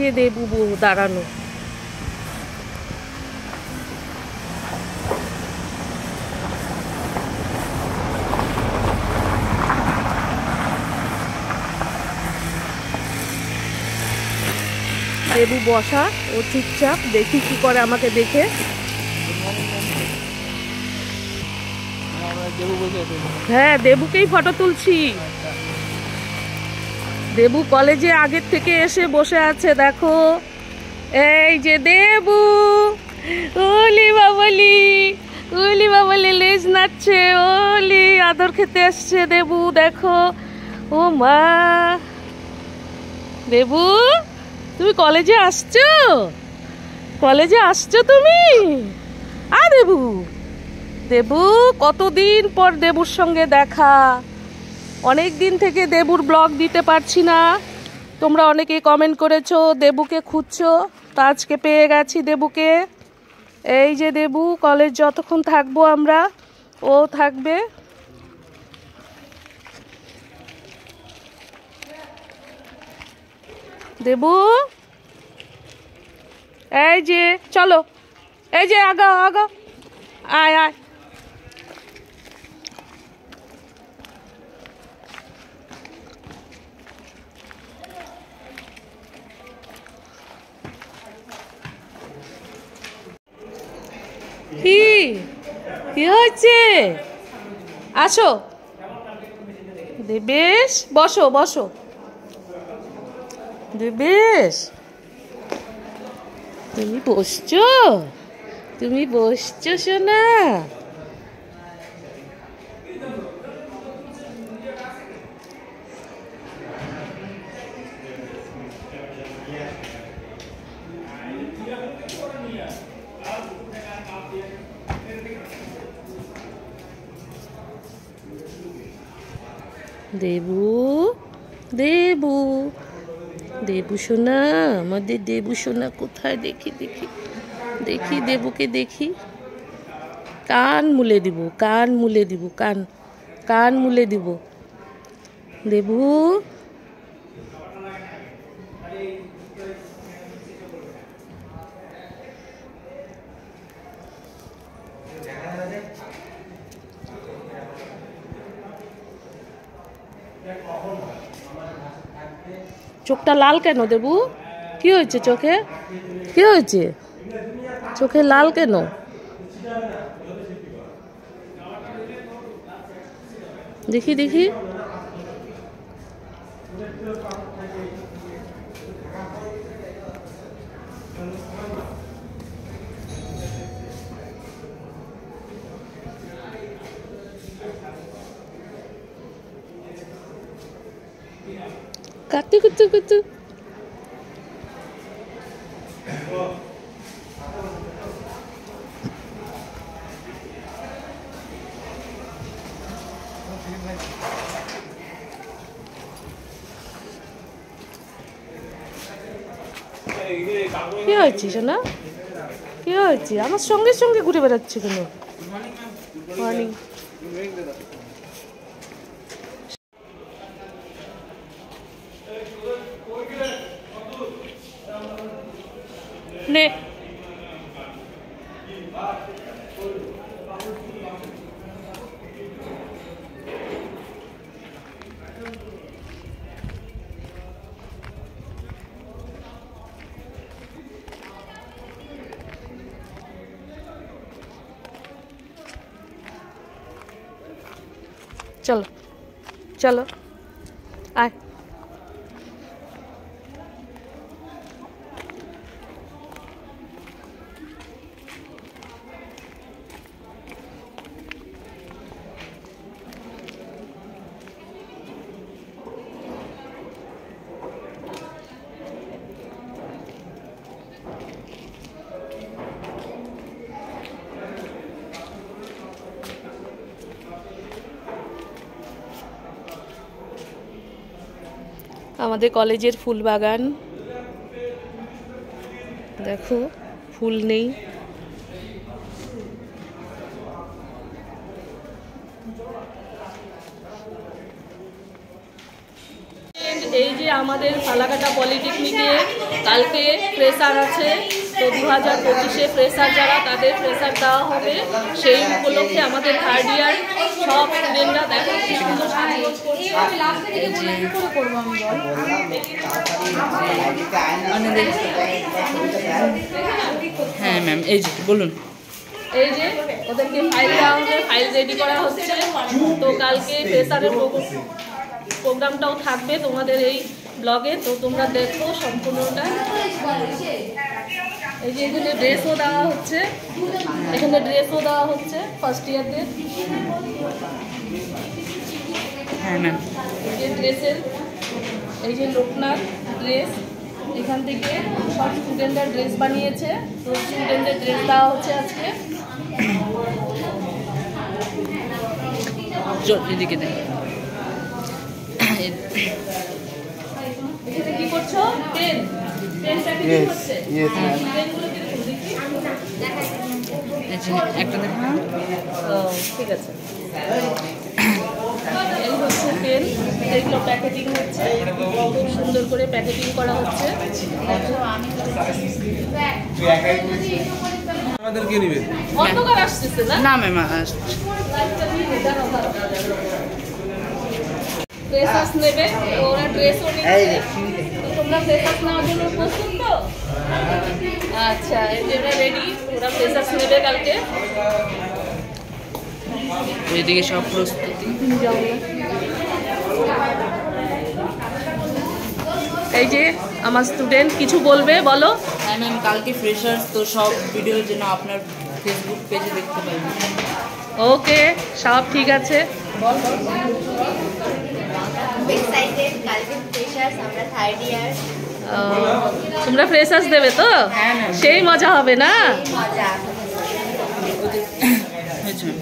যে দেবু দাঁড়ানো। দেবু বসা, ও চুপচাপ, দেখি কি করে আমাকে দেখে। হ্যাঁ, দেবুকেই ফটো তুলছি। দেবু কলেজে আগের থেকে এসে বসে আছে, দেখো। এই যে দেবু, ওলি বাবলি, ওলি বাবলি লেজ নাচছে, ওলি আদর খেতে আসছে দেবু, দেখো। ও মা, দেবু তুমি কলেজে আসছো? কলেজে আসছো তুমি? দেবু, দেবু কতদিন পর দেবুর সঙ্গে দেখা। অনেক দিন থেকে দেবুর ব্লগ দিতে পারছি না। তোমরা অনেকেই কমেন্ট করেছো দেবুকে খুঁজছো, তা আজকে পেয়ে গেছি দেবুকে। এই যে দেবু, কলেজ যতক্ষণ থাকবো আমরা, ও থাকবে। দেবু, এই যে চলো, এই যে আগাও আগাও, আয় আয়। কি কি হয়েছে? আসো দেবেশ, বসো বসো। দেবেশ, তুমি বসছো? তুমি বসছো সোনা? দেবু, দেবু, দেবু সোনা, আমাদের দেবু সোনা কোথায়? দেখি দেখি দেখি, দেবুকে দেখি। কান মুলে দিব, কান মুলে দিব, কান, কান মুলে দিব। দেবু, চোখটা লাল কেন দেবু? কি হয়েছে চোখে? কি হয়েছে চোখে লাল কেন? দেখি দেখি। কাতু কুতু কুতু। কি হয়েছে সোনা? কি হয়েছে? আমার সঙ্গে সঙ্গে ঘুরে বেড়াচ্ছে কেন? মর্নিং। নে, চলো চলো, আয়। আমাদের কলেজের ফুল বাগান দেখো, ফুল নেই। এই যে আমাদের ফালাকাটা পলিটেকনিকে কালকে ফ্রেশার আছে, তো 2025-এ ফ্রেশার যারা তাদের ফ্রেশার দেওয়া হবে। সেই উপলক্ষে আমাদের থার্ড ইয়ার সব স্টুডেন্টরা দেখো কি সুন্দর সাজগোজ করছে। হ্যাঁ ম্যাম, এই যে বলুন। এই যে ওদেরকে ফাইল দেওয়া হবে, ফাইল রেডি করা হচ্ছে। তো কালকে ফ্রেশারের প্রোগ্রামটাও থাকবে তোমাদের এই ব্লগে, তো তোমরা দেখো সম্পূর্ণটা। এই যে এখানে ড্রেসও দেওয়া হচ্ছে, এখানে ড্রেসও দেওয়া হচ্ছে ফার্স্ট ইয়ারদের। হ্যাঁ ম্যাম, এই যে ড্রেসের, এই যে লোকনাথ ড্রেস, এখান থেকে সব স্টুডেন্টরা ড্রেস বানিয়েছে। তো স্টুডেন্টদের ড্রেস দেওয়া হচ্ছে আজকে। এদিকে দেখ। এখানে কি করছো? পেন প্যাকেটিং হচ্ছে। পেনগুলো কিরকম দেখি? একটা দেখ। ঠিক আছে, এই হচ্ছে পেন, এগুলো প্যাকেটিং হচ্ছে, খুব সুন্দর করে প্যাকেটিং করা হচ্ছে। আমাদেরকে নিবে অন্ধকার আসতেছে না? না ম্যাম, ফ্রেশার্স নেবে, তো ওরা ড্রেসও নিচ্ছে। তো তোমরা ফ্রেশার্স নেওয়ার জন্য প্রস্তুত তো? আচ্ছা, এই যে ওরা রেডি, ওরা ফ্রেশার্স নেবে কালকে। এদিকে সব প্রস্তুতি। এই যে আমার স্টুডেন্ট কিছু বলবে, বলো। হ্যাঁ ম্যাম, কালকে ফ্রেশার্স, তো সব ভিডিও যেন আপনার ফেসবুক পেজে দেখতে পাবেন। ওকে, সব ঠিক আছে। তোমরা ফ্রেশার্স দেবে তো? সেই মজা হবে না? হয়েছে ম্যাম।